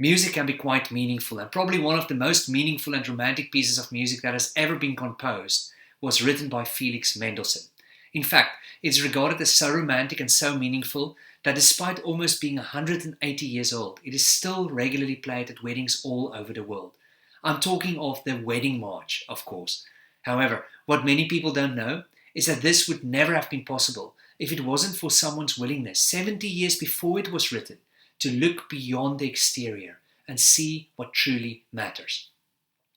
Music can be quite meaningful, and probably one of the most meaningful and romantic pieces of music that has ever been composed was written by Felix Mendelssohn. In fact, it's regarded as so romantic and so meaningful that despite almost being 180 years old, it is still regularly played at weddings all over the world. I'm talking of the Wedding March, of course. However, what many people don't know is that this would never have been possible if it wasn't for someone's willingness 70 years before it was written to look beyond the exterior and see what truly matters.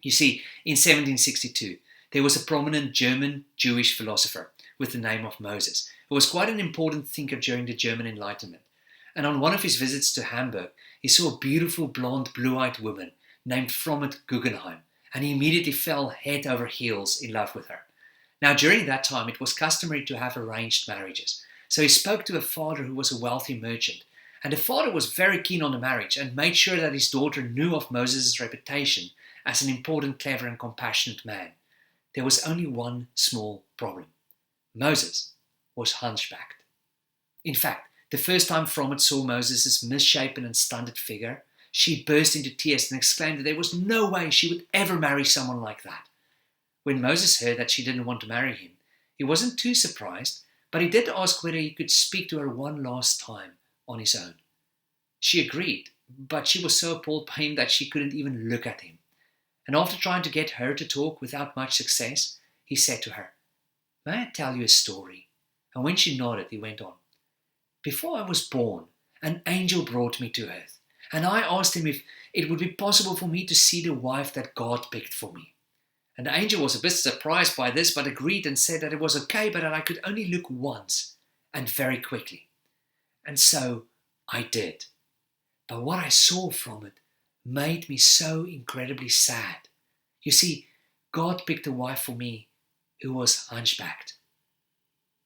You see, in 1762, there was a prominent German Jewish philosopher with the name of Moses, who was quite an important thinker during the German Enlightenment. And on one of his visits to Hamburg, he saw a beautiful blonde, blue-eyed woman named Frommet Guggenheim, and he immediately fell head over heels in love with her. Now, during that time, it was customary to have arranged marriages. So he spoke to a father who was a wealthy merchant, and the father was very keen on the marriage and made sure that his daughter knew of Moses' reputation as an important, clever and compassionate man. There was only one small problem. Moses was hunchbacked. In fact, the first time Frommet saw Moses' misshapen and stunted figure, she burst into tears and exclaimed that there was no way she would ever marry someone like that. When Moses heard that she didn't want to marry him, he wasn't too surprised, but he did ask whether he could speak to her one last time on his own. She agreed, but she was so appalled by him that she couldn't even look at him. And after trying to get her to talk without much success, he said to her, "May I tell you a story?" And when she nodded, he went on, "Before I was born, an angel brought me to earth, and I asked him if it would be possible for me to see the wife that God picked for me. And the angel was a bit surprised by this, but agreed and said that it was okay, but that I could only look once, and very quickly. And so I did. But what I saw from it made me so incredibly sad. You see, God picked a wife for me who was hunchbacked.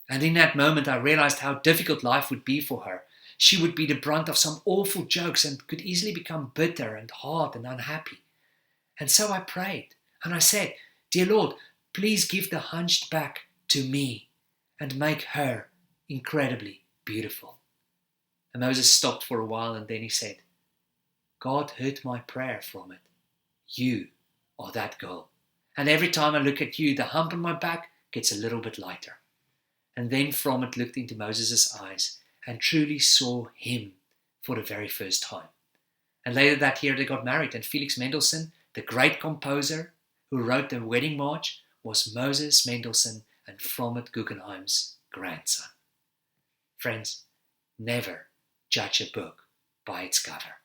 And in that moment I realized how difficult life would be for her. She would be the brunt of some awful jokes and could easily become bitter and hard and unhappy. And so I prayed, and I said, 'Dear Lord, please give the hunched back to me and make her incredibly beautiful.' And Moses stopped for a while, and then he said, 'God heard my prayer from it. You are that girl. And every time I look at you, the hump on my back gets a little bit lighter.' And then Frommet looked into Moses' eyes and truly saw him for the very first time. And later that year they got married, and Felix Mendelssohn, the great composer who wrote the Wedding March, was Moses Mendelssohn and Frommet Guggenheim's grandson. Friends, never judge a book by its cover.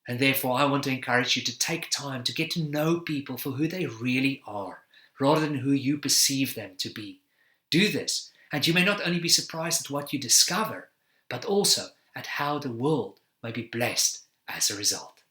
And therefore I want to encourage you to take time to get to know people for who they really are, rather than who you perceive them to be. Do this, and you may not only be surprised at what you discover, but also at how the world may be blessed as a result.